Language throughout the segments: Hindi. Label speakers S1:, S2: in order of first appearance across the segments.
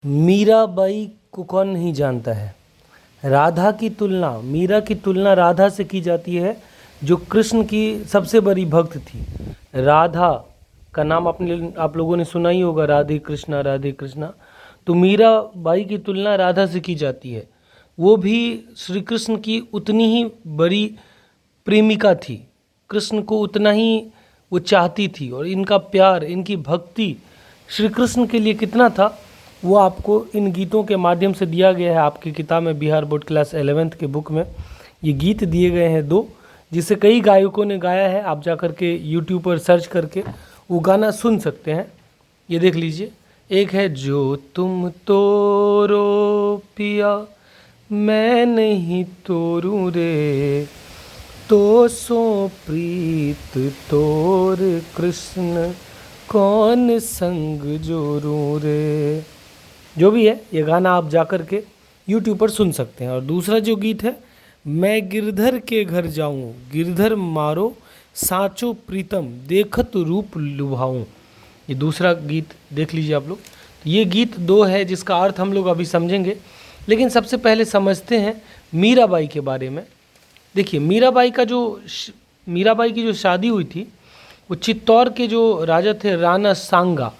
S1: मीराबाई को कौन नहीं जानता है। राधा की तुलना, मीरा की तुलना राधा से की जाती है, जो कृष्ण की सबसे बड़ी भक्त थी। राधा का नाम आप लोगों ने सुना ही होगा, राधे कृष्णा राधे कृष्णा। तो मीराबाई की तुलना राधा से की जाती है। वो भी श्री कृष्ण की उतनी ही बड़ी प्रेमिका थी, कृष्ण को उतना ही वो चाहती थी, और इनका प्यार, इनकी भक्ति श्री कृष्ण के लिए कितना था वो आपको इन गीतों के माध्यम से दिया गया है। आपकी किताब में बिहार बोर्ड क्लास 11th के बुक में ये गीत दिए गए हैं दो, जिसे कई गायकों ने गाया है। आप जा कर के यूट्यूब पर सर्च करके वो गाना सुन सकते हैं। ये देख लीजिए, एक है जो तुम तोरो पिया मैं नहीं तोरूं रे, तो सो प्रीत तोर कृष्ण कौन संग जोरूं रे। जो भी है, ये गाना आप जा कर के यूट्यूब पर सुन सकते हैं। और दूसरा जो गीत है, मैं गिरधर के घर जाऊं, गिरधर मारो साचो प्रीतम देखत रूप लुभाऊं। ये दूसरा गीत देख लीजिए आप लोग। तो ये गीत दो है जिसका अर्थ हम लोग अभी समझेंगे, लेकिन सबसे पहले समझते हैं मीराबाई के बारे में। देखिए, मीराबाई की जो शादी हुई थी वो चित्तौड़ के जो राजा थे राणा सांगा,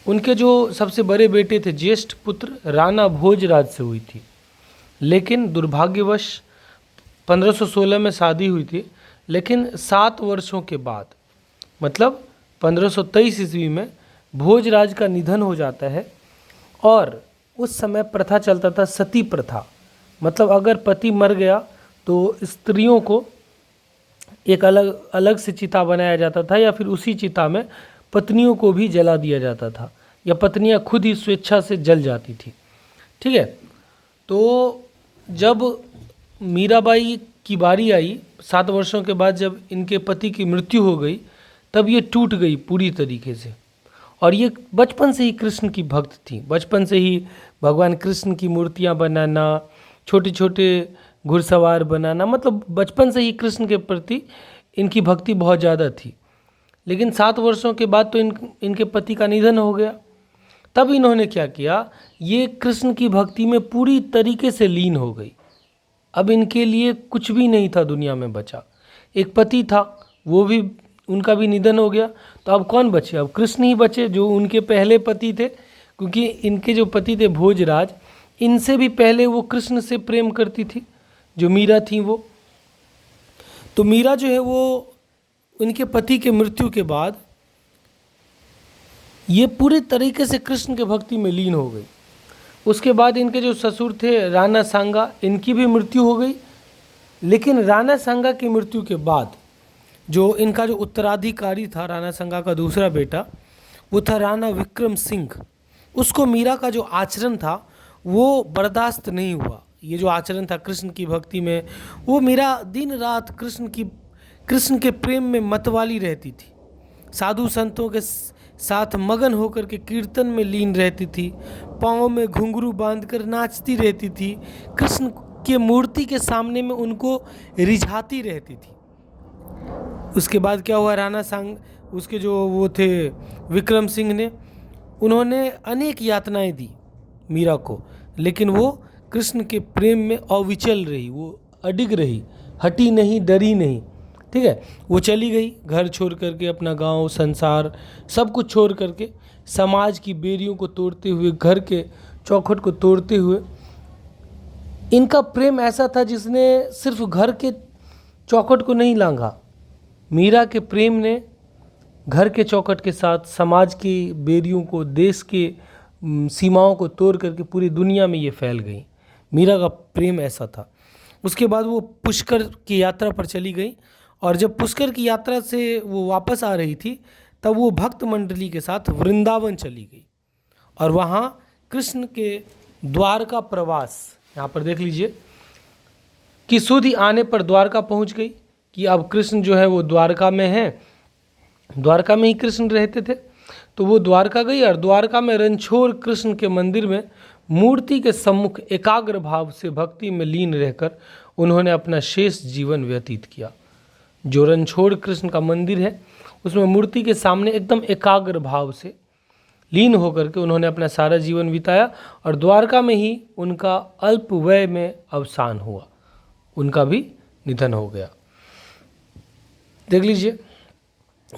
S1: उनके जो सबसे बड़े बेटे थे ज्येष्ठ पुत्र राणा भोजराज से हुई थी। लेकिन दुर्भाग्यवश 1516 में शादी हुई थी, लेकिन 7 वर्षों के बाद, मतलब 1523 ईस्वी में भोजराज का निधन हो जाता है। और उस समय प्रथा चलता था, सती प्रथा। मतलब अगर पति मर गया तो स्त्रियों को एक अलग अलग से चिता बनाया जाता था, या फिर उसी चिता में पत्नियों को भी जला दिया जाता था, या पत्नियां खुद ही स्वेच्छा से जल जाती थी। ठीक है। तो जब मीराबाई की बारी आई 7 वर्षों के बाद, जब इनके पति की मृत्यु हो गई, तब ये टूट गई पूरी तरीके से। और ये बचपन से ही कृष्ण की भक्त थी। बचपन से ही भगवान कृष्ण की मूर्तियां बनाना, छोटे छोटे घुड़सवार बनाना, मतलब बचपन से ही कृष्ण के प्रति इनकी भक्ति बहुत ज़्यादा थी। लेकिन 7 वर्षों के बाद तो इनके पति का निधन हो गया। तब इन्होंने क्या किया, ये कृष्ण की भक्ति में पूरी तरीके से लीन हो गई। अब इनके लिए कुछ भी नहीं था दुनिया में बचा। एक पति था, वो भी, उनका भी निधन हो गया। तो अब कौन बचे? अब कृष्ण ही बचे, जो उनके पहले पति थे। क्योंकि इनके जो पति थे भोजराज, इनसे भी पहले वो कृष्ण से प्रेम करती थी, जो मीरा थी वो। तो मीरा जो है वो उनके पति के मृत्यु के बाद ये पूरे तरीके से कृष्ण के भक्ति में लीन हो गई। उसके बाद इनके जो ससुर थे राणा सांगा, इनकी भी मृत्यु हो गई। लेकिन राणा सांगा की मृत्यु के बाद जो इनका जो उत्तराधिकारी था, राणा सांगा का दूसरा बेटा, वो था राणा विक्रम सिंह। उसको मीरा का जो आचरण था वो बर्दाश्त नहीं हुआ। ये जो आचरण था कृष्ण की भक्ति में, वो मीरा दिन रात कृष्ण के प्रेम में मतवाली रहती थी। साधु संतों के साथ मगन होकर के कीर्तन में लीन रहती थी। पाँव में घुंघरू बांधकर नाचती रहती थी। कृष्ण के मूर्ति के सामने में उनको रिझाती रहती थी। उसके बाद क्या हुआ, राणा सांग, उसके जो वो थे विक्रम सिंह ने, उन्होंने अनेक यातनाएं दी मीरा को, लेकिन वो कृष्ण के प्रेम में अविचल रही, वो अडिग रही, हटी नहीं, डरी नहीं। ठीक है। वो चली गई घर छोड़ करके, अपना गांव, संसार, सब कुछ छोड़ करके, समाज की बेरियों को तोड़ते हुए, घर के चौखट को तोड़ते हुए। इनका प्रेम ऐसा था जिसने सिर्फ घर के चौखट को नहीं लांघा। मीरा के प्रेम ने घर के चौखट के साथ समाज की बेरियों को, देश के सीमाओं को तोड़ करके पूरी दुनिया में ये फैल गई। मीरा का प्रेम ऐसा था। उसके बाद वो पुष्कर की यात्रा पर चली गई, और जब पुष्कर की यात्रा से वो वापस आ रही थी, तब वो भक्त मंडली के साथ वृंदावन चली गई। और वहाँ कृष्ण के द्वारका प्रवास, यहाँ पर देख लीजिए कि सुधि आने पर द्वारका पहुँच गई, कि अब कृष्ण जो है वो द्वारका में है। द्वारका में ही कृष्ण रहते थे। तो वो द्वारका गई, और द्वारका में रणछोड़ कृष्ण के मंदिर में मूर्ति के सम्मुख एकाग्र भाव से भक्ति में लीन रहकर उन्होंने अपना शेष जीवन व्यतीत किया। जो रणछोड़ कृष्ण का मंदिर है, उसमें मूर्ति के सामने एकदम एकाग्र भाव से लीन होकर के उन्होंने अपना सारा जीवन बिताया और द्वारका में ही उनका अल्प वय में अवसान हुआ, उनका भी निधन हो गया। देख लीजिए,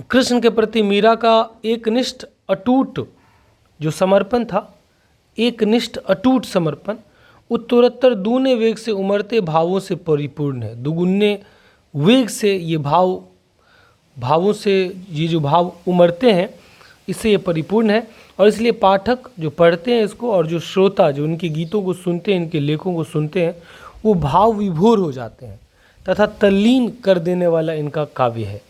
S1: कृष्ण के प्रति मीरा का एकनिष्ठ अटूट जो समर्पण था, एकनिष्ठ अटूट समर्पण उत्तरोत्तर दूने वेग से उमड़ते भावों से परिपूर्ण है। दुगुने वेग से ये भावों से ये जो भाव उमड़ते हैं, इससे ये परिपूर्ण है। और इसलिए पाठक जो पढ़ते हैं इसको और जो श्रोता जो इनके गीतों को सुनते हैं, इनके लेखों को सुनते हैं, वो भाव विभोर हो जाते हैं तथा तल्लीन कर देने वाला इनका काव्य है।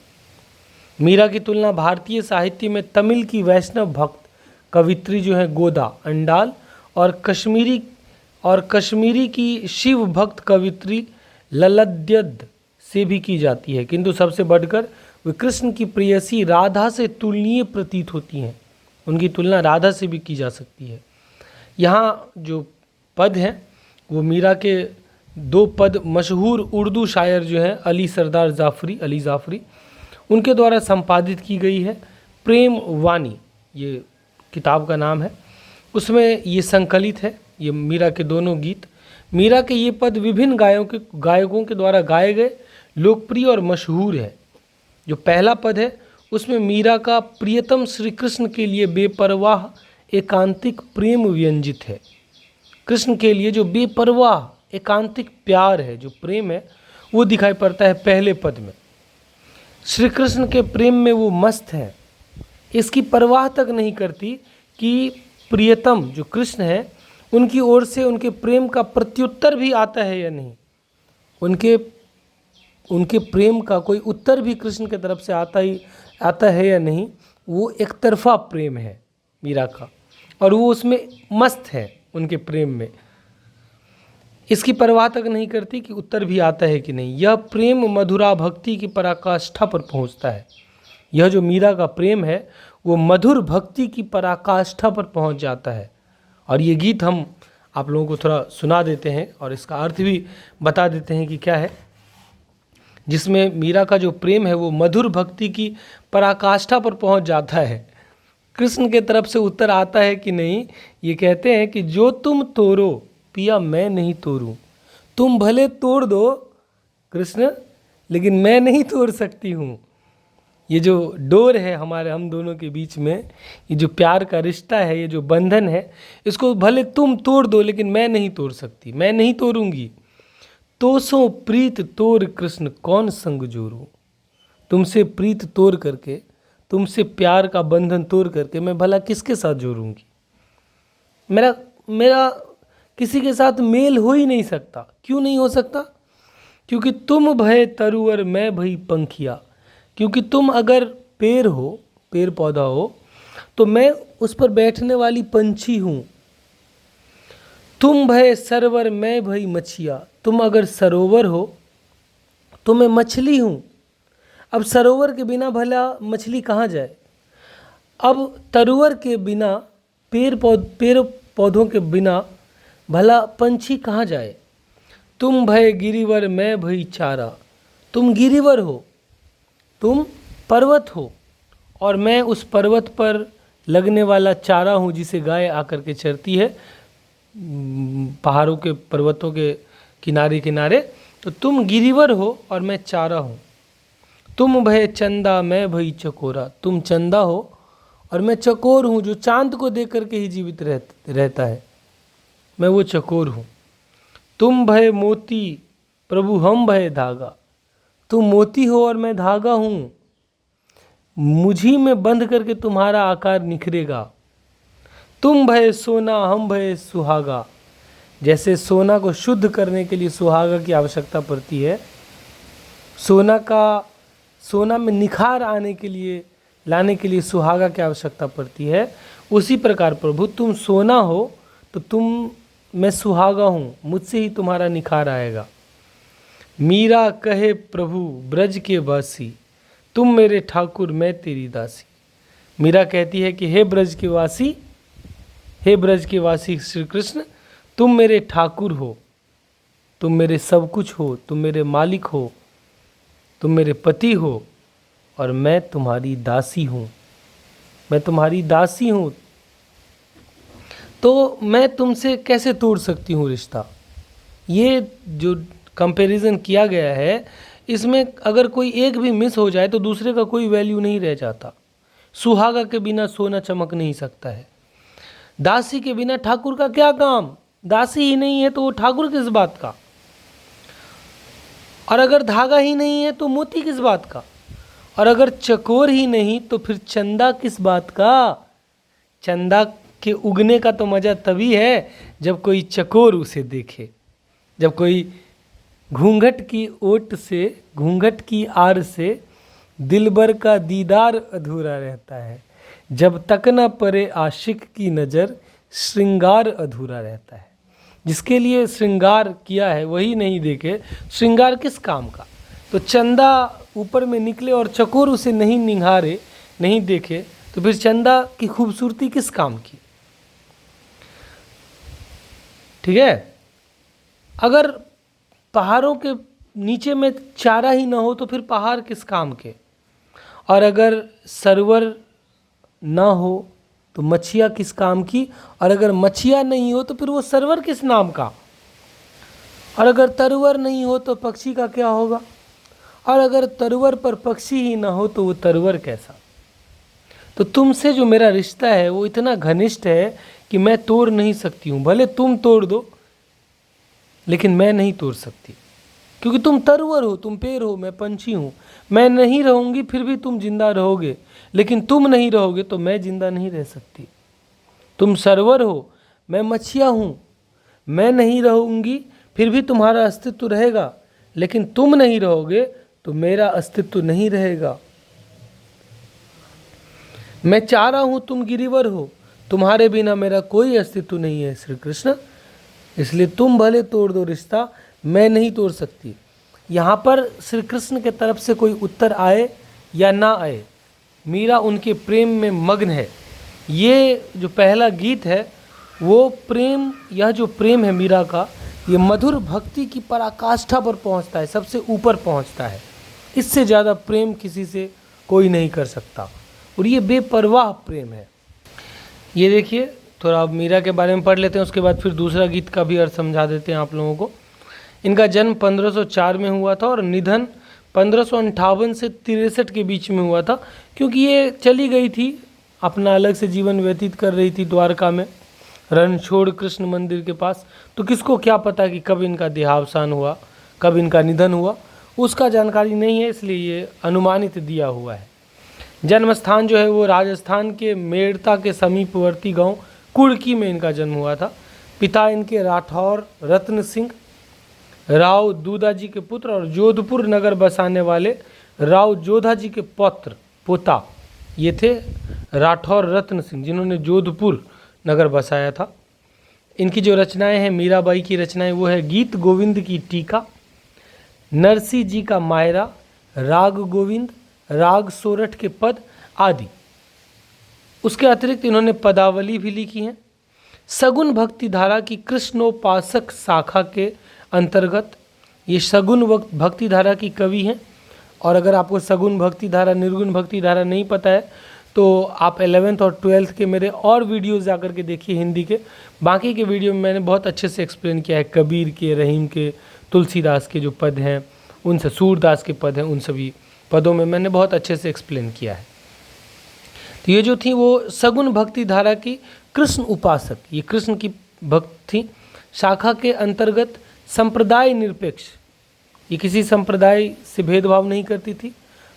S1: मीरा की तुलना भारतीय साहित्य में तमिल की वैष्णव भक्त कवित्री जो है गोदा अंडाल और कश्मीरी की शिव भक्त कवित्री ललद्यद से भी की जाती है, किंतु सबसे बढ़कर वे कृष्ण की प्रेयसी राधा से तुलनीय प्रतीत होती हैं। उनकी तुलना राधा से भी की जा सकती है। यहाँ जो पद हैं वो मीरा के 2 पद मशहूर उर्दू शायर जो हैं अली जाफ़री उनके द्वारा संपादित की गई है। प्रेम वाणी ये किताब का नाम है, उसमें ये संकलित है ये मीरा के दोनों गीत। मीरा के ये पद विभिन्न गायकों के द्वारा गाए गए, लोकप्रिय और मशहूर है। जो पहला पद है उसमें मीरा का प्रियतम श्री कृष्ण के लिए बेपरवाह एकांतिक प्रेम व्यंजित है। कृष्ण के लिए जो बेपरवाह एकांतिक प्यार है, जो प्रेम है, वो दिखाई पड़ता है पहले पद में। श्री कृष्ण के प्रेम में वो मस्त है, इसकी परवाह तक नहीं करती कि प्रियतम जो कृष्ण है उनकी ओर से उनके प्रेम का प्रत्युत्तर भी आता है या नहीं, उनके प्रेम का कोई उत्तर भी कृष्ण की तरफ से आता है या नहीं। वो एक तरफा प्रेम है मीरा का और वो उसमें मस्त है उनके प्रेम में, इसकी परवाह तक नहीं करती कि उत्तर भी आता है कि नहीं। यह प्रेम मधुरा भक्ति की पराकाष्ठा पर पहुंचता है। यह जो मीरा का प्रेम है वो मधुर भक्ति की पराकाष्ठा पर पहुंच जाता है। और ये गीत हम आप लोगों को थोड़ा सुना देते हैं और इसका अर्थ भी बता देते हैं कि क्या है, जिसमें मीरा का जो प्रेम है वो मधुर भक्ति की पराकाष्ठा पर पहुंच जाता है। कृष्ण के तरफ से उत्तर आता है कि नहीं, ये कहते हैं कि जो तुम तोड़ो पिया मैं नहीं तोड़ूं। तुम भले तोड़ दो कृष्ण, लेकिन मैं नहीं तोड़ सकती हूँ। ये जो डोर है हम दोनों के बीच में, ये जो प्यार का रिश्ता है, ये जो बंधन है, इसको भले तुम तोड़ दो लेकिन मैं नहीं तोड़ सकती, मैं नहीं तोड़ूंगी। तो सो प्रीत तोड़ कृष्ण कौन संग जोड़ूं। तुमसे प्रीत तोड़ करके, तुमसे प्यार का बंधन तोड़ करके मैं भला किसके साथ जोड़ूंगी। मेरा किसी के साथ मेल हो ही नहीं सकता। क्यों नहीं हो सकता? क्योंकि तुम भय तरुवर मैं भई पंखिया। क्योंकि तुम अगर पेड़ पौधा हो तो मैं उस पर बैठने वाली पंछी हूँ। तुम भय सरोवर मैं भई मछिया। तुम अगर सरोवर हो तो मैं मछली हूँ। अब सरोवर के बिना भला मछली कहाँ जाए? अब तरुवर के बिना, पेड़ पौधों के बिना भला पंछी कहाँ जाए? तुम भय गिरिवर मैं भई चारा। तुम गिरिवर हो, तुम पर्वत हो और मैं उस पर्वत पर लगने वाला चारा हूँ जिसे गाय आकर के चरती है पहाड़ों के, पर्वतों के किनारे किनारे। तो तुम गिरिवर हो और मैं चारा हूँ। तुम भय चंदा मैं भई चकोरा। तुम चंदा हो और मैं चकोर हूँ, जो चांद को देख करके ही जीवित रहता है, मैं वो चकोर हूँ। तुम भय मोती प्रभु हम भय धागा। तुम मोती हो और मैं धागा हूँ, मुझी में बंध करके तुम्हारा आकार निखरेगा। तुम भय सोना हम भय सुहागा। जैसे सोना को शुद्ध करने के लिए सुहागा की आवश्यकता पड़ती है, सोना में निखार लाने के लिए सुहागा की आवश्यकता पड़ती है, उसी प्रकार प्रभु तुम सोना हो तो मैं सुहागा हूँ, मुझसे ही तुम्हारा निखार आएगा। मीरा कहे प्रभु ब्रज के वासी। तुम मेरे ठाकुर मैं तेरी दासी। मीरा कहती है कि हे ब्रज के वासी श्री कृष्ण, तुम मेरे ठाकुर हो, तुम मेरे सब कुछ हो, तुम मेरे मालिक हो, तुम मेरे पति हो और मैं तुम्हारी दासी हूँ। मैं तुम्हारी दासी हूँ, तो मैं तुमसे कैसे तोड़ सकती हूँ रिश्ता। ये जो कंपैरिजन किया गया है, इसमें अगर कोई एक भी मिस हो जाए तो दूसरे का कोई वैल्यू नहीं रह जाता। सुहागा के बिना सोना चमक नहीं सकता है। दासी के बिना ठाकुर का क्या काम, दासी ही नहीं है तो वो ठाकुर किस बात का। और अगर धागा ही नहीं है तो मोती किस बात का। और अगर चकोर ही नहीं तो फिर चंदा किस बात का। चंदा के उगने का तो मज़ा तभी है जब कोई चकोर उसे देखे, जब कोई घूंघट की ओट से, घूंघट की आड़ से दिलबर का दीदार अधूरा रहता है। जब तक न पड़े आशिक की नज़र श्रृंगार अधूरा रहता है। जिसके लिए श्रृंगार किया है वही नहीं देखे, श्रृंगार किस काम का। तो चंदा ऊपर में निकले और चकोर उसे नहीं निहारे, नहीं देखे, तो फिर चंदा की खूबसूरती किस काम की। ठीक है। अगर पहाड़ों के नीचे में चारा ही ना हो तो फिर पहाड़ किस काम के। और अगर सरोवर ना हो तो मछिया किस काम की। और अगर मछिया नहीं हो तो फिर वो सरोवर किस नाम का। और अगर तरवर नहीं हो तो पक्षी का क्या होगा। और अगर तरवर पर पक्षी ही ना हो तो वो तरवर कैसा। तो तुमसे जो मेरा रिश्ता है वो इतना घनिष्ठ है कि मैं तोड़ नहीं सकती हूँ। भले तुम तोड़ दो लेकिन मैं नहीं तोड़ सकती, क्योंकि तुम तरवर हो, तुम पेड़ हो, मैं पंछी हूँ। मैं नहीं रहूँगी फिर भी तुम जिंदा रहोगे, लेकिन तुम नहीं रहोगे तो मैं जिंदा नहीं रह सकती। तुम सरवर हो, मैं मछिया हूँ। मैं नहीं रहूँगी फिर भी तुम्हारा अस्तित्व रहेगा, लेकिन तुम नहीं रहोगे तो मेरा अस्तित्व नहीं रहेगा। मैं चारा हूँ, तुम गिरिवर हो, तुम्हारे बिना मेरा कोई अस्तित्व नहीं है श्री कृष्ण। इसलिए तुम भले तोड़ दो रिश्ता, मैं नहीं तोड़ सकती। यहाँ पर श्री कृष्ण के तरफ से कोई उत्तर आए या ना आए, मीरा उनके प्रेम में मग्न है। ये जो पहला गीत है वो प्रेम, यह जो प्रेम है मीरा का, ये मधुर भक्ति की पराकाष्ठा पर पहुँचता है, सबसे ऊपर पहुँचता है। इससे ज़्यादा प्रेम किसी से कोई नहीं कर सकता, और ये बेपरवाह प्रेम है। ये देखिए, थोड़ा आप मीरा के बारे में पढ़ लेते हैं, उसके बाद फिर दूसरा गीत का भी अर्थ समझा देते हैं आप लोगों को। इनका जन्म 1504 में हुआ था और निधन 1558 से 63 के बीच में हुआ था, क्योंकि ये चली गई थी, अपना अलग से जीवन व्यतीत कर रही थी द्वारका में, रणछोड़ कृष्ण मंदिर के पास। तो किसको क्या पता कि कब इनका देहावसान हुआ, कब इनका निधन हुआ, उसका जानकारी नहीं है, इसलिए ये अनुमानित दिया हुआ है। जन्म स्थान जो है वो राजस्थान के मेड़ता के समीपवर्ती गांव कुड़की में इनका जन्म हुआ था। पिता इनके राठौर रत्न सिंह राव दूधाजी के पुत्र और जोधपुर नगर बसाने वाले राव जोधाजी के पोता ये थे राठौर रत्न सिंह, जिन्होंने जोधपुर नगर बसाया था। इनकी जो रचनाएं हैं, मीराबाई की रचनाएं, वो है गीत गोविंद की टीका, नरसी जी का मायरा, राग गोविंद, राग सोरठ के पद आदि। उसके अतिरिक्त इन्होंने पदावली भी लिखी है। सगुन भक्ति धारा की कृष्णोपासक शाखा के अंतर्गत ये सगुन भक्ति धारा की कवि हैं। और अगर आपको सगुन भक्ति धारा, निर्गुण भक्ति धारा नहीं पता है तो आप 11th और 12th के मेरे और वीडियोस जाकर के देखिए हिंदी के। बाकी के वीडियो में मैंने बहुत अच्छे से एक्सप्लेन किया है, कबीर के, रहीम के, तुलसीदास के जो पद हैं उनसे, सूरदास के पद हैं, उन सभी पदों में मैंने बहुत अच्छे से एक्सप्लेन किया है। तो ये जो थी वो सगुन भक्ति धारा की कृष्ण उपासक, ये कृष्ण की भक्त थी। शाखा के अंतर्गत संप्रदाय निरपेक्ष, ये किसी संप्रदाय से भेदभाव नहीं करती थी।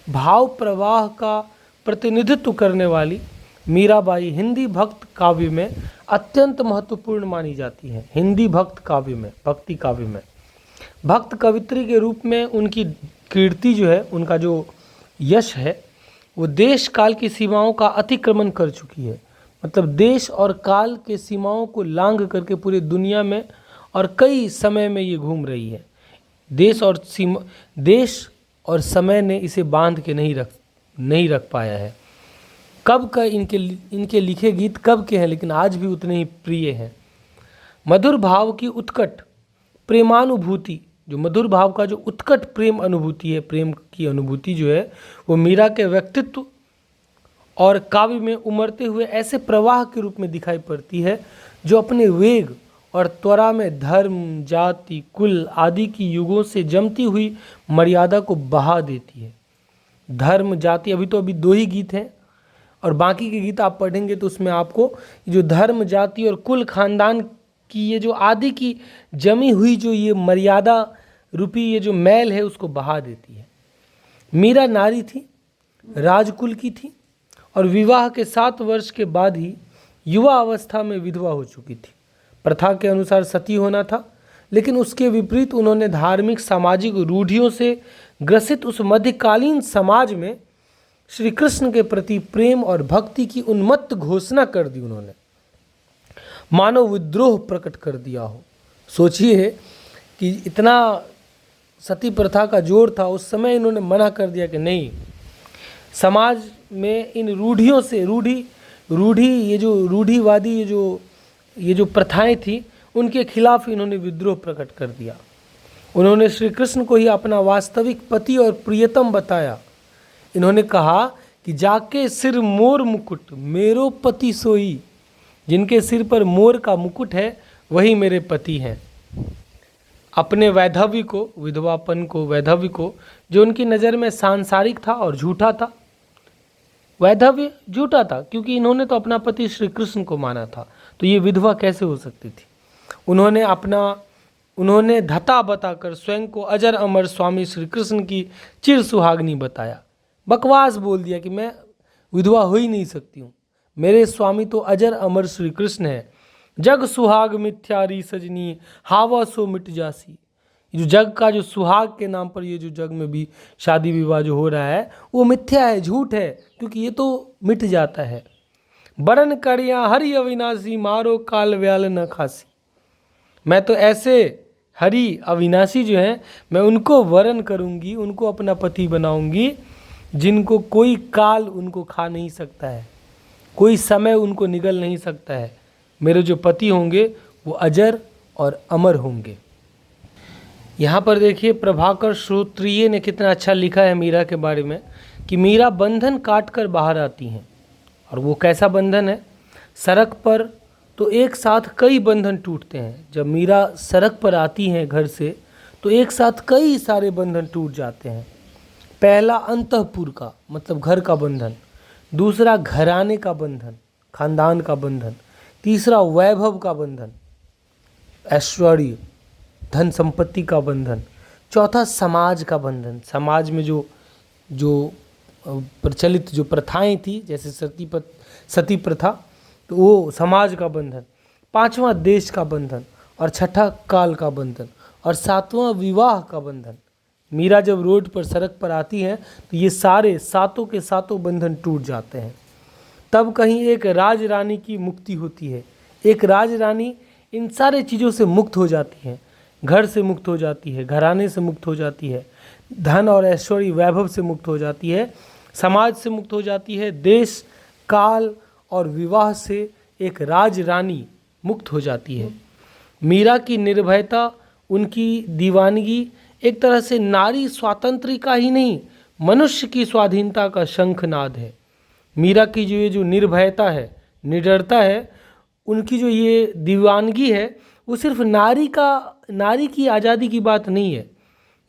S1: भाव प्रवाह का प्रतिनिधित्व करने वाली मीराबाई हिंदी भक्त काव्य में अत्यंत महत्वपूर्ण मानी जाती हैं। हिंदी भक्त काव्य में, भक्ति काव्य में भक्त कवित्री के रूप में उनकी कीर्ति जो है, उनका जो यश है, वो देश काल की सीमाओं का अतिक्रमण कर चुकी है। मतलब देश और काल के सीमाओं को लांघ करके पूरी दुनिया में और कई समय में ये घूम रही है। देश और समय ने इसे बांध के नहीं रख पाया है। कब का इनके लिखे गीत कब के हैं, लेकिन आज भी उतने ही प्रिय हैं। मधुर भाव की उत्कट प्रेमानुभूति, जो मधुर भाव का जो उत्कट प्रेम अनुभूति है, प्रेम की अनुभूति जो है, वो मीरा के व्यक्तित्व और काव्य में उमड़ते हुए ऐसे प्रवाह के रूप में दिखाई पड़ती है जो अपने वेग और त्वरा में धर्म, जाति, कुल आदि की युगों से जमती हुई मर्यादा को बहा देती है। धर्म, जाति, अभी दो ही गीत हैं और बाकी के गीत आप पढ़ेंगे तो उसमें आपको जो धर्म, जाति और कुल खानदान की ये जो आदि की जमी हुई जो ये मर्यादा रूपी ये जो मैल है उसको बहा देती है। मीरा नारी थी, राजकुल की थी और विवाह के 7 वर्ष के बाद ही युवा अवस्था में विधवा हो चुकी थी। प्रथा के अनुसार सती होना था, लेकिन उसके विपरीत उन्होंने धार्मिक सामाजिक रूढ़ियों से ग्रसित उस मध्यकालीन समाज में श्री कृष्ण के प्रति प्रेम और भक्ति की उन्मत्त घोषणा कर दी। उन्होंने मानव विद्रोह प्रकट कर दिया हो। सोचिए कि इतना सती प्रथा का जोर था, उस समय इन्होंने मना कर दिया कि नहीं, समाज में इन रूढ़ियों से रूढ़ी ये जो रूढ़िवादी ये जो प्रथाएं थी उनके खिलाफ इन्होंने विद्रोह प्रकट कर दिया। उन्होंने श्री कृष्ण को ही अपना वास्तविक पति और प्रियतम बताया। इन्होंने कहा कि जाके सिर मोर मुकुट मेरो पति सोई, जिनके सिर पर मोर का मुकुट है वही मेरे पति हैं। अपने वैधव्य को, विधवापन को, वैधव्य को, जो उनकी नज़र में सांसारिक था और झूठा था, वैधव्य झूठा था क्योंकि इन्होंने तो अपना पति श्री कृष्ण को माना था, तो ये विधवा कैसे हो सकती थी। उन्होंने धता बताकर स्वयं को अजर अमर स्वामी श्री कृष्ण की चिर सुहागनी बताया। बकवास बोल दिया कि मैं विधवा हो ही नहीं सकती हूँ, मेरे स्वामी तो अजर अमर श्री कृष्ण है। जग सुहाग मिथ्यारी सजनी हावा सो मिट जासी। जो जग का जो सुहाग के नाम पर ये जो जग में भी शादी विवाह जो हो रहा है वो मिथ्या है, झूठ है, क्योंकि ये तो मिट जाता है। बरन करिया हरि अविनाशी मारो काल व्याल न खासी। मैं तो ऐसे हरि अविनाशी जो हैं मैं उनको वरण करूंगी, उनको अपना पति बनाऊंगी जिनको कोई काल उनको खा नहीं सकता है, कोई समय उनको निगल नहीं सकता है। मेरे जो पति होंगे वो अजर और अमर होंगे। यहाँ पर देखिए प्रभाकर श्रोत्रिय ने कितना अच्छा लिखा है मीरा के बारे में कि मीरा बंधन काट कर बाहर आती हैं। और वो कैसा बंधन है, सड़क पर तो एक साथ कई बंधन टूटते हैं। जब मीरा सड़क पर आती हैं घर से तो एक साथ कई सारे बंधन टूट जाते हैं। पहला अंतःपुर का मतलब घर का बंधन, दूसरा घराने का बंधन, खानदान का बंधन, तीसरा वैभव का बंधन, ऐश्वर्य धन संपत्ति का बंधन, चौथा समाज का बंधन, समाज में जो प्रचलित जो प्रथाएं थी जैसे सती प्रथा, तो वो समाज का बंधन, पांचवा देश का बंधन और छठा काल का बंधन और सातवां विवाह का बंधन। मीरा जब रोड पर सड़क पर आती हैं तो ये सारे सातों के सातों बंधन टूट जाते हैं। तब कहीं एक राज रानी की मुक्ति होती है। एक राज रानी इन सारे चीज़ों से मुक्त हो जाती है, घर से मुक्त हो जाती है, घराने से मुक्त हो जाती है, धन और ऐश्वर्य वैभव से मुक्त हो जाती है, समाज से मुक्त हो जाती है, देश काल और विवाह से एक राज रानी मुक्त हो जाती है। मीरा की निर्भयता, उनकी दीवानगी एक तरह से नारी स्वातंत्र्य का ही नहीं, मनुष्य की स्वाधीनता का शंखनाद है। मीरा की जो ये जो निर्भयता है, निडरता है, उनकी जो ये दीवानगी है, वो सिर्फ नारी की आज़ादी की बात नहीं है,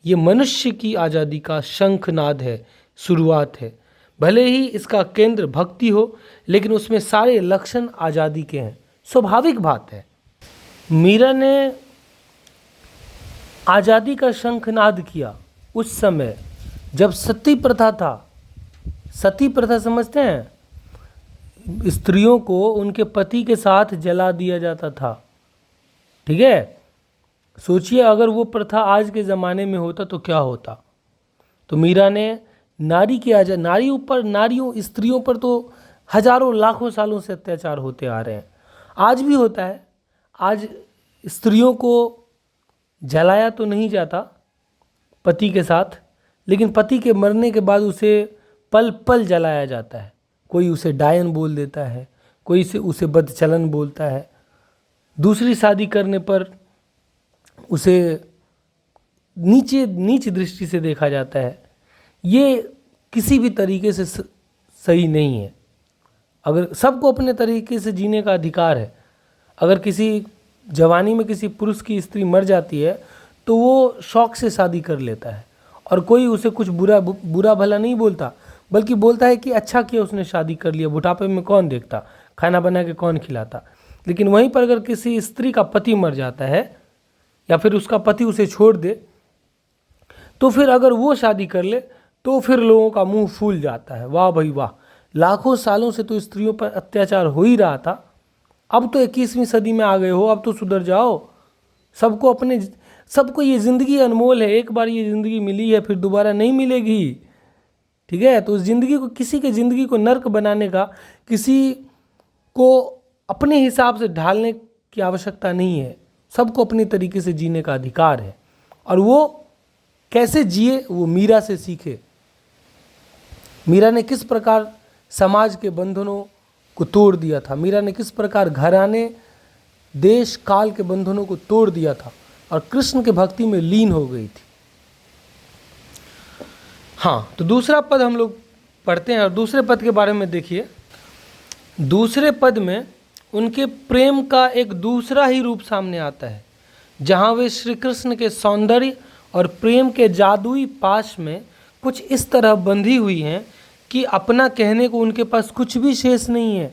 S1: ये मनुष्य की आज़ादी का शंखनाद है, शुरुआत है। भले ही इसका केंद्र भक्ति हो, लेकिन उसमें सारे लक्षण आज़ादी के हैं, स्वाभाविक बात है। मीरा ने आज़ादी का शंखनाद किया उस समय जब सती प्रथा था। सती प्रथा समझते हैं? स्त्रियों को उनके पति के साथ जला दिया जाता था, ठीक है। सोचिए अगर वो प्रथा आज के ज़माने में होता तो क्या होता। तो मीरा ने नारियों स्त्रियों पर तो हजारों लाखों सालों से अत्याचार होते आ रहे हैं, आज भी होता है। आज स्त्रियों को जलाया तो नहीं जाता पति के साथ, लेकिन पति के मरने के बाद उसे पल पल जलाया जाता है। कोई उसे डायन बोल देता है, कोई उसे बदचलन बोलता है, दूसरी शादी करने पर उसे नीच दृष्टि से देखा जाता है। ये किसी भी तरीके से सही नहीं है। अगर सबको अपने तरीके से जीने का अधिकार है, अगर किसी जवानी में किसी पुरुष की स्त्री मर जाती है तो वो शौक से शादी कर लेता है और कोई उसे कुछ बुरा भला नहीं बोलता, बल्कि बोलता है कि अच्छा किया उसने शादी कर लिया, बुढ़ापे में कौन देखता, खाना बना के कौन खिलाता। लेकिन वहीं पर अगर किसी स्त्री का पति मर जाता है या फिर उसका पति उसे छोड़ दे, तो फिर अगर वो शादी कर ले तो फिर लोगों का मुंह फूल जाता है, वाह भाई वाह, लाखों सालों से तो स्त्रियों पर अत्याचार हो ही रहा था, अब तो 21वीं सदी में आ गए हो, अब तो सुधर जाओ। सबको ये ज़िंदगी अनमोल है, एक बार ये ज़िंदगी मिली है फिर दोबारा नहीं मिलेगी, ठीक है। तो उस ज़िंदगी को, किसी के ज़िंदगी को नर्क बनाने का, किसी को अपने हिसाब से ढालने की आवश्यकता नहीं है। सबको अपने तरीके से जीने का अधिकार है, और वो कैसे जिए वो मीरा से सीखे। मीरा ने किस प्रकार समाज के बंधनों को तोड़ दिया था, मीरा ने किस प्रकार घराने देश काल के बंधनों को तोड़ दिया था और कृष्ण के भक्ति में लीन हो गई थी। हाँ, तो दूसरा पद हम लोग पढ़ते हैं और दूसरे पद के बारे में देखिए। दूसरे पद में उनके प्रेम का एक दूसरा ही रूप सामने आता है, जहाँ वे श्री कृष्ण के सौंदर्य और प्रेम के जादुई पाश में कुछ इस तरह बंधी हुई हैं कि अपना कहने को उनके पास कुछ भी शेष नहीं है।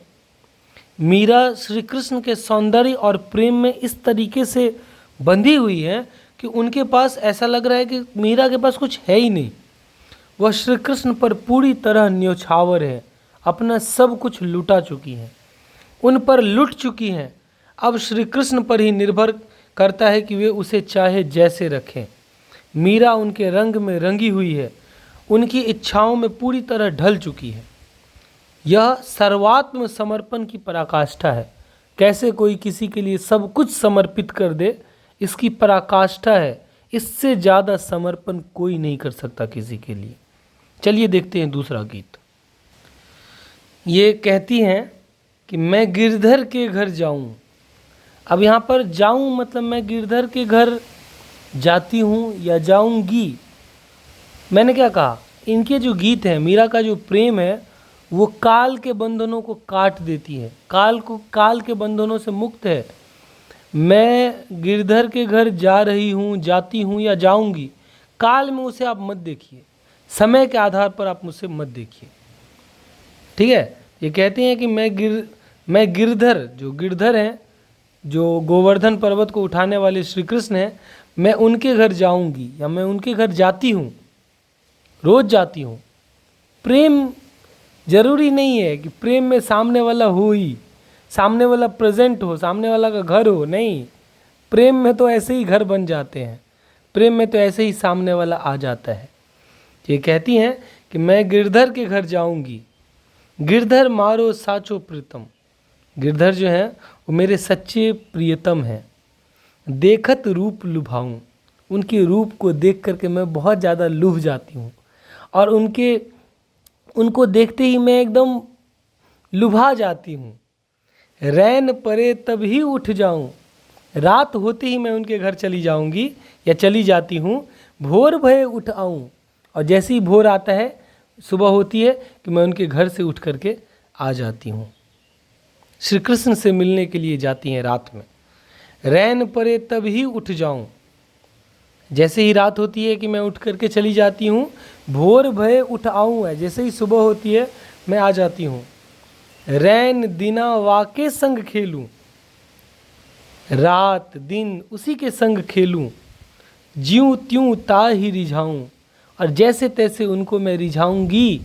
S1: मीरा श्री कृष्ण के सौंदर्य और प्रेम में इस तरीके से बंधी हुई है कि उनके पास ऐसा लग रहा है कि मीरा के पास कुछ है ही नहीं। वह श्री कृष्ण पर पूरी तरह न्योछावर है, अपना सब कुछ लुटा चुकी हैं, उन पर लुट चुकी हैं। अब श्री कृष्ण पर ही निर्भर करता है कि वे उसे चाहे जैसे रखें। मीरा उनके रंग में रंगी हुई है, उनकी इच्छाओं में पूरी तरह ढल चुकी है। यह सर्वात्म समर्पण की पराकाष्ठा है। कैसे कोई किसी के लिए सब कुछ समर्पित कर दे, इसकी पराकाष्ठा है। इससे ज़्यादा समर्पण कोई नहीं कर सकता किसी के लिए। चलिए देखते हैं दूसरा गीत। ये कहती हैं कि मैं गिरधर के घर जाऊं। अब यहाँ पर जाऊं मतलब मैं गिरधर के घर जाती हूँ या जाऊंगी। मैंने क्या कहा, इनके जो गीत हैं, मीरा का जो प्रेम है वो काल के बंधनों को काट देती है, काल के बंधनों से मुक्त है। मैं गिरधर के घर जा रही हूँ, जाती हूँ या जाऊंगी, काल में उसे आप मत देखिए, समय के आधार पर आप मुझसे मत देखिए, ठीक है। ये कहते हैं कि मैं गिरधर, जो गिरधर हैं, जो गोवर्धन पर्वत को उठाने वाले श्री कृष्ण हैं, मैं उनके घर जाऊंगी या मैं उनके घर जाती हूँ, रोज जाती हूँ। प्रेम जरूरी नहीं है कि प्रेम में सामने वाला हो ही, सामने वाला प्रेजेंट हो, सामने वाला का घर हो, नहीं। प्रेम में तो ऐसे ही घर बन जाते हैं, प्रेम में तो ऐसे ही सामने वाला आ जाता है। ये कहती हैं कि मैं गिरधर के घर जाऊंगी। गिरधर मारो साचो प्रीतम, गिरधर जो हैं वो मेरे सच्चे प्रियतम हैं। देखत रूप लुभाऊं, उनके रूप को देख करके मैं बहुत ज़्यादा लुभ जाती हूँ, और उनको देखते ही मैं एकदम लुभा जाती हूँ। रैन परे तब ही उठ जाऊँ, रात होते ही मैं उनके घर चली जाऊँगी या चली जाती हूँ। भोर भये उठ आऊँ, और जैसे ही भोर आता है, सुबह होती है, कि मैं उनके घर से उठ करके आ जाती हूँ। श्री कृष्ण से मिलने के लिए जाती हैं रात में। रैन परे तब ही उठ जाऊँ, जैसे ही रात होती है कि मैं उठ करके चली जाती हूँ। भोर भये उठ आऊँ है, जैसे ही सुबह होती है मैं आ जाती हूँ। रैन दिना वाके संग खेलूँ, रात दिन उसी के संग खेलूँ। ज्यूँ त्यों ता ही रिझाऊँ, और जैसे तैसे उनको मैं रिझाऊँगी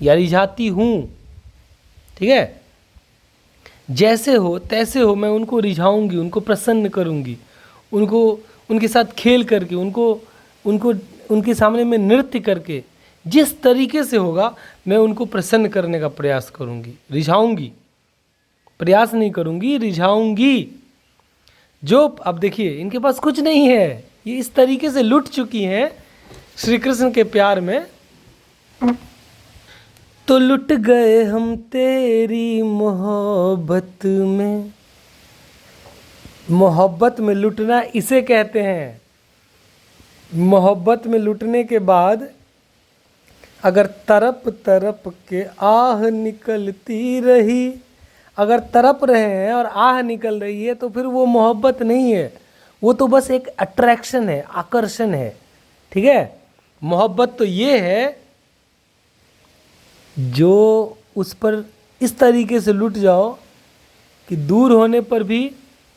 S1: या रिझाती हूँ, ठीक है। जैसे हो तैसे हो मैं उनको रिझाऊँगी, उनको प्रसन्न करूँगी, उनके साथ खेल करके, उनके सामने में नृत्य करके, जिस तरीके से होगा मैं उनको प्रसन्न करने का प्रयास करूँगी। रिझाऊँगी, प्रयास नहीं करूँगी, रिझाऊँगी। जो अब देखिए इनके पास कुछ नहीं है, ये इस तरीके से लुट चुकी हैं श्री कृष्ण के प्यार में। तो लुट गए हम तेरी मोहब्बत में। मोहब्बत में लुटना इसे कहते हैं। मोहब्बत में लुटने के बाद अगर तरप तरप के आह निकलती रही, अगर तड़प रहे हैं और आह निकल रही है तो फिर वो मोहब्बत नहीं है, वो तो बस एक अट्रैक्शन है, आकर्षण है। ठीक है, मोहब्बत तो ये है जो उस पर इस तरीके से लुट जाओ कि दूर होने पर भी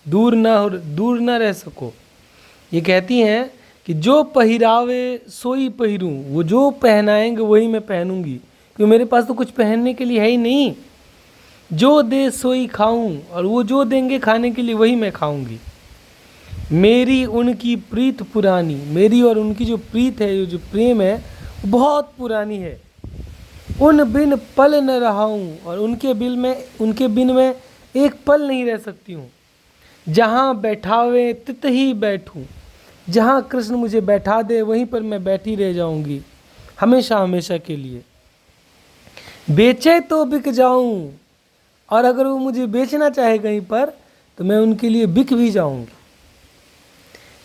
S1: दूर ना रह सको। ये कहती हैं कि जो पहिरावे सोई पहिरूं, वो जो पहनाएंगे वही मैं पहनूंगी, क्योंकि मेरे पास तो कुछ पहनने के लिए है ही नहीं। जो दे सोई खाऊं, और वो जो देंगे खाने के लिए वही मैं खाऊंगी। मेरी उनकी प्रीत पुरानी, मेरी और उनकी जो प्रीत है, जो प्रेम है, वो बहुत पुरानी है। उन बिन पल न रहा हूँ, और उनके बिन मैं एक पल नहीं रह सकती हूँ। जहाँ बैठावे तित ही बैठूँ, जहाँ कृष्ण मुझे बैठा दे वहीं पर मैं बैठी रह जाऊंगी हमेशा हमेशा के लिए। बेचे तो बिक जाऊं, और अगर वो मुझे बेचना चाहे कहीं पर तो मैं उनके लिए बिक भी जाऊंगी।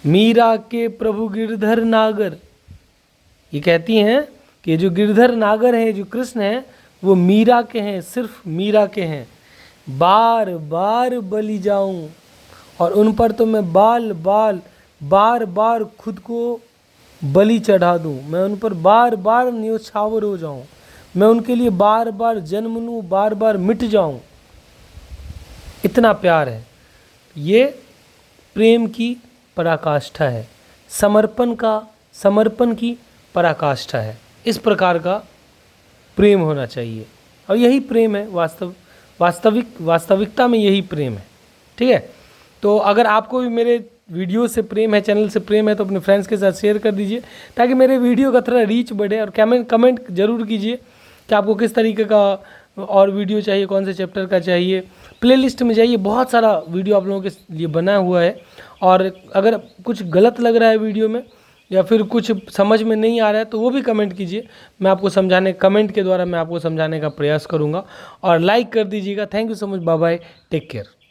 S1: मीरा के प्रभु गिरधर नागर, ये कहती हैं कि जो गिरधर नागर हैं, जो कृष्ण हैं, वो मीरा के हैं, सिर्फ मीरा के हैं। बार बार बलि जाऊं, और उन पर तो मैं बार बार खुद को बलि चढ़ा दूं, मैं उन पर बार बार न्योछावर हो जाऊं, मैं उनके लिए बार बार जन्म लूं, बार बार मिट जाऊं। इतना प्यार है। ये प्रेम की पराकाष्ठा है, समर्पण की पराकाष्ठा है। इस प्रकार का प्रेम होना चाहिए, और यही प्रेम है वास्तविकता में यही प्रेम है। ठीक है, तो अगर आपको भी मेरे वीडियो से प्रेम है, चैनल से प्रेम है, तो अपने फ्रेंड्स के साथ शेयर कर दीजिए, ताकि मेरे वीडियो का थोड़ा रीच बढ़े। और कमेंट जरूर कीजिए कि आपको किस तरीके का और वीडियो चाहिए, कौन से चैप्टर का चाहिए। प्लेलिस्ट में जाइए, बहुत सारा वीडियो आप लोगों के लिए बना हुआ है। और अगर कुछ गलत लग रहा है वीडियो में, या फिर कुछ समझ में नहीं आ रहा है, तो वो भी कमेंट कीजिए, मैं आपको कमेंट के द्वारा मैं आपको समझाने का प्रयास करूँगा। और लाइक कर दीजिएगा। Thank you so much, bye bye, take care.